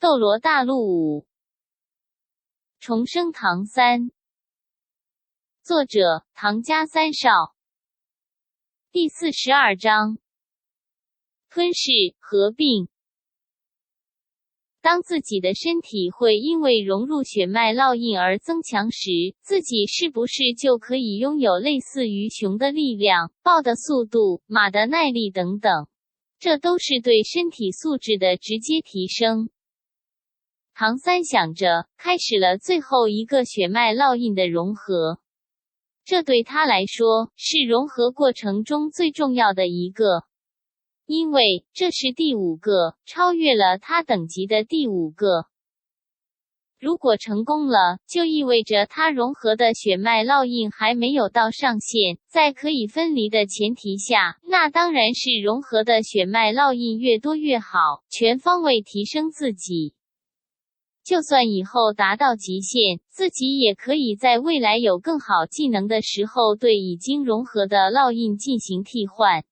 斗罗大陆5重生唐三，作者唐家三少。第42章吞噬合并。当自己的身体会因为融入血脉烙印而增强时，自己是不是就可以拥有类似于熊的力量、豹的速度、马的耐力等等？这都是对身体素质的直接提升。唐三想着，开始了最后一个血脉烙印的融合。这对他来说，是融合过程中最重要的一个。因为这是第5个，超越了他等级的第5个。如果成功了，就意味着他融合的血脉烙印还没有到上限，在可以分离的前提下，那当然是融合的血脉烙印越多越好，全方位提升自己。就算以后达到极限，自己也可以在未来有更好技能的时候，对已经融合的烙印进行替换。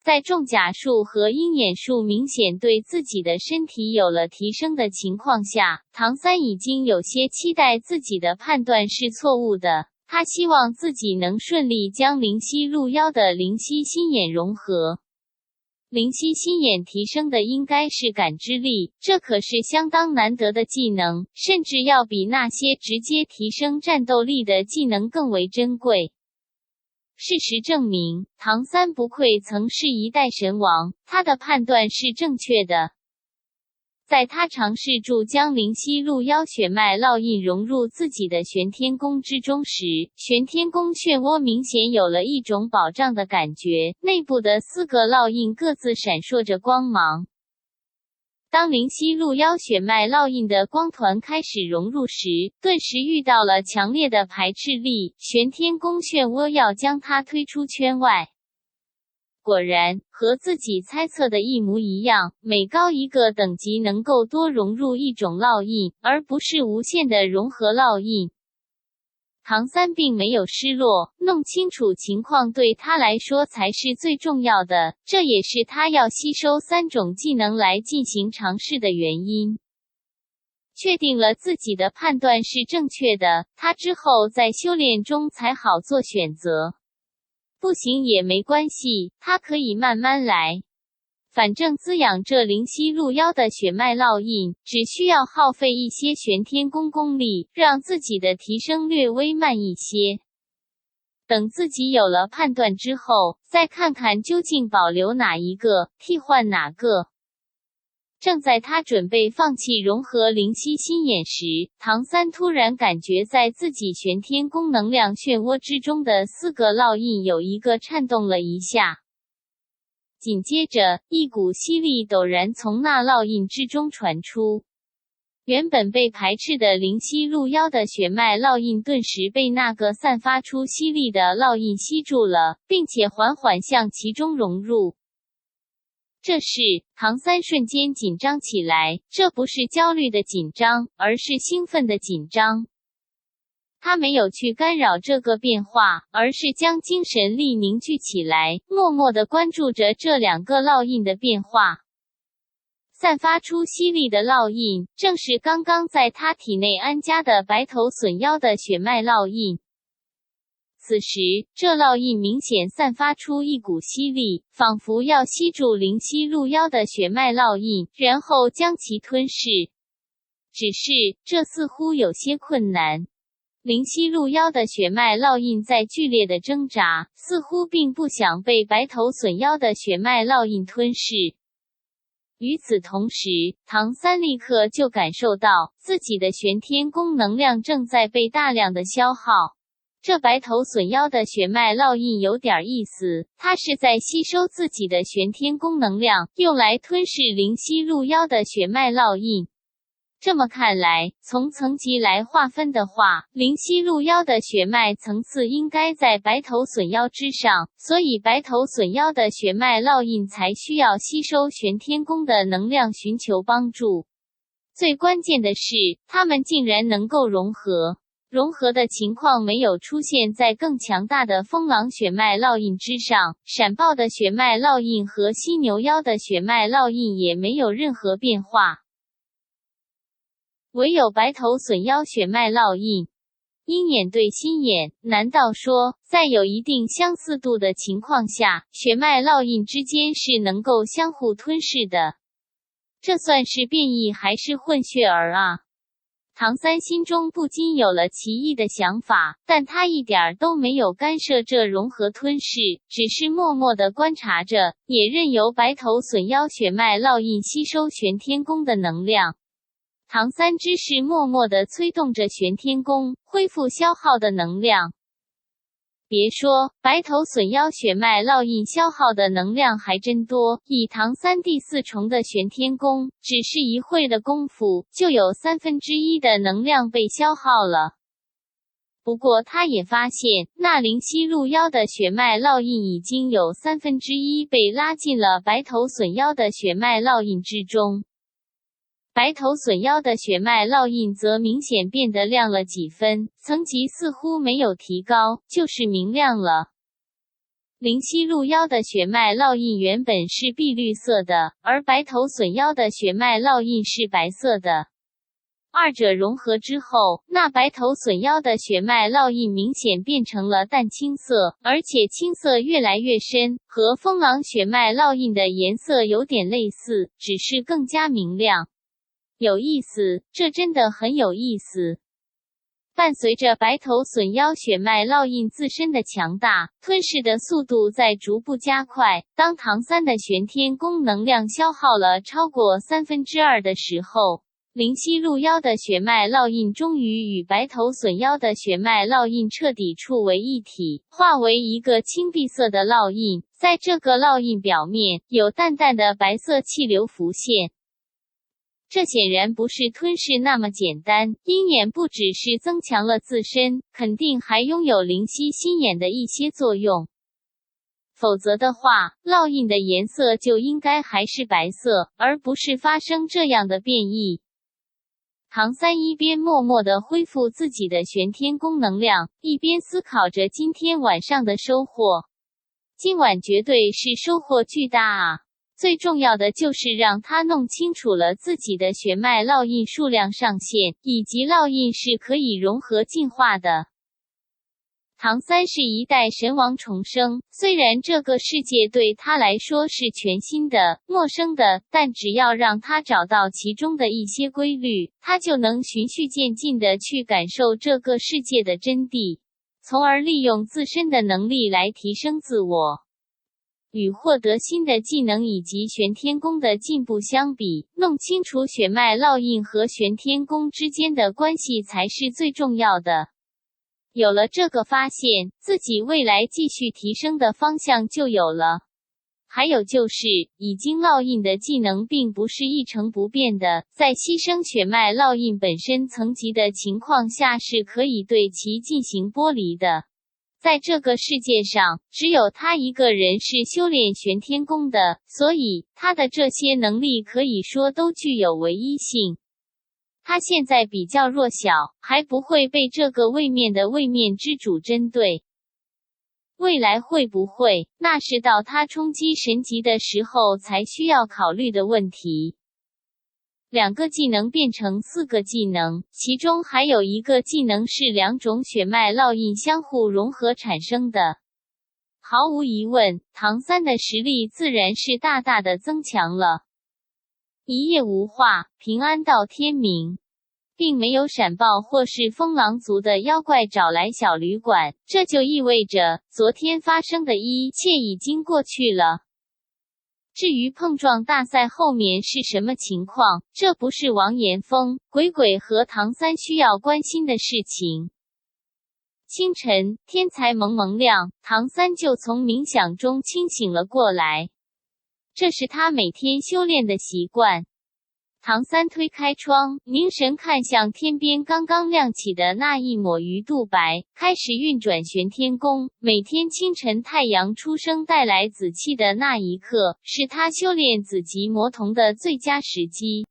在重甲术和鹰眼术明显对自己的身体有了提升的情况下，唐三已经有些期待自己的判断是错误的。他希望自己能顺利将灵犀鹿妖的灵犀心眼融合。灵犀心眼提升的应该是感知力，这可是相当难得的技能，甚至要比那些直接提升战斗力的技能更为珍贵。事实证明，唐三不愧曾是一代神王，他的判断是正确的。在他尝试住将灵犀鹿妖血脉烙印融入自己的玄天宫之中时，玄天宫漩涡明显有了一种保障的感觉，内部的4个烙印各自闪烁着光芒。当灵犀鹿妖血脉烙印的光团开始融入时，顿时遇到了强烈的排斥力，玄天宫漩涡要将它推出圈外。果然，和自己猜测的一模一样，每高一个等级能够多融入一种烙印，而不是无限的融合烙印。唐三并没有失落，弄清楚情况对他来说才是最重要的，这也是他要吸收3种技能来进行尝试的原因。确定了自己的判断是正确的，他之后在修炼中才好做选择。不行也没关系，他可以慢慢来。反正滋养这灵犀鹿妖的血脉烙印，只需要耗费一些玄天宫功力，让自己的提升略微慢一些。等自己有了判断之后，再看看究竟保留哪一个，替换哪个。正在他准备放弃融合灵犀心眼时，唐三突然感觉在自己玄天宫能量漩涡之中的4个烙印有一个颤动了一下。紧接着，一股吸力陡然从那烙印之中传出。原本被排斥的灵犀鹿妖的血脉烙印顿时被那个散发出吸力的烙印吸住了，并且缓缓向其中融入。这时，唐三瞬间紧张起来，这不是焦虑的紧张，而是兴奋的紧张。他没有去干扰这个变化，而是将精神力凝聚起来，默默地关注着这2个烙印的变化。散发出吸力的烙印，正是刚刚在他体内安家的白头隼妖的血脉烙印。此时，这烙印明显散发出一股吸力，仿佛要吸住灵犀鹿妖的血脉烙印，然后将其吞噬。只是，这似乎有些困难。灵犀鹿妖的血脉烙印在剧烈的挣扎，似乎并不想被白头隼妖的血脉烙印吞噬。与此同时，唐三立刻就感受到自己的玄天宫能量正在被大量的消耗。这白头隼妖的血脉烙印有点意思，它是在吸收自己的玄天宫能量，用来吞噬灵犀鹿妖的血脉烙印。这么看来，从层级来划分的话，灵犀鹿妖的血脉层次应该在白头隼妖之上，所以白头隼妖的血脉烙印才需要吸收玄天宫的能量寻求帮助。最关键的是，它们竟然能够融合。融合的情况没有出现在更强大的风狼血脉烙印之上，闪爆的血脉烙印和犀牛妖的血脉烙印也没有任何变化。唯有白头损腰血脉烙印。鹰眼对心眼，难道说，在有一定相似度的情况下，血脉烙印之间是能够相互吞噬的？这算是变异还是混血儿啊？唐三心中不禁有了奇异的想法，但他一点都没有干涉这融合吞噬，只是默默地观察着，也任由白头损腰血脉烙印吸收玄天宫的能量。唐三之是默默地催动着玄天宫，恢复消耗的能量。别说，白头损腰血脉烙印消耗的能量还真多，以唐三第4重的玄天宫，只是一会的功夫，就有1/3的能量被消耗了。不过他也发现，那灵犀入腰的血脉烙印已经有1/3被拉进了白头损腰的血脉烙印之中。白头损腰的血脉烙印则明显变得亮了几分，层级似乎没有提高，就是明亮了。灵犀入腰的血脉烙印原本是碧绿色的，而白头损腰的血脉烙印是白色的。二者融合之后，那白头损腰的血脉烙印明显变成了淡青色，而且青色越来越深，和风狼血脉烙印的颜色有点类似，只是更加明亮。有意思，这真的很有意思。伴随着白头损腰血脉烙印自身的强大，吞噬的速度在逐步加快。当唐三的玄天宫能量消耗了超过2/3的时候，灵犀入腰的血脉烙印终于与白头损腰的血脉烙印彻底触为一体，化为一个青碧色的烙印。在这个烙印表面，有淡淡的白色气流浮现。这显然不是吞噬那么简单，鹰眼不只是增强了自身，肯定还拥有灵犀心眼的一些作用。否则的话，烙印的颜色就应该还是白色，而不是发生这样的变异。唐三一边默默地恢复自己的玄天宫能量，一边思考着今天晚上的收获。今晚绝对是收获巨大啊！最重要的就是让他弄清楚了自己的血脉烙印数量上限，以及烙印是可以融合进化的。唐三是一代神王重生，虽然这个世界对他来说是全新的、陌生的，但只要让他找到其中的一些规律，他就能循序渐进地去感受这个世界的真谛，从而利用自身的能力来提升自我。与获得新的技能以及玄天宫的进步相比，弄清楚血脉烙印和玄天宫之间的关系才是最重要的。有了这个发现，自己未来继续提升的方向就有了。还有就是，已经烙印的技能并不是一成不变的，在牺牲血脉烙印本身层级的情况下是可以对其进行剥离的。在这个世界上，只有他一个人是修炼玄天宫的，所以他的这些能力可以说都具有唯一性。他现在比较弱小，还不会被这个位面的位面之主针对。未来会不会，那是到他冲击神级的时候才需要考虑的问题。2个技能变成4个技能，其中还有一个技能是2种血脉烙印相互融合产生的。毫无疑问，唐三的实力自然是大大的增强了。一夜无话，平安到天明。并没有闪爆或是风狼族的妖怪找来小旅馆，这就意味着昨天发生的一切已经过去了。至于碰撞大赛后面是什么情况，这不是王岩峰、鬼鬼和唐三需要关心的事情。清晨，天才蒙蒙亮，唐三就从冥想中清醒了过来。这是他每天修炼的习惯。唐三推开窗，凝神看向天边刚刚亮起的那一抹鱼肚白，开始运转玄天宫。每天清晨太阳出生带来紫气的那一刻，是他修炼紫极魔瞳的最佳时机。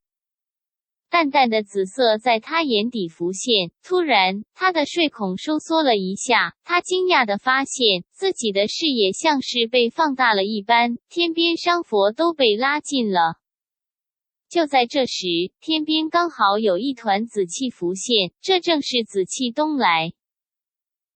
淡淡的紫色在他眼底浮现，突然，他的睡孔收缩了一下，他惊讶地发现，自己的视野像是被放大了一般，天边商佛都被拉近了。就在这时，天边刚好有一团紫气浮现，这正是紫气东来。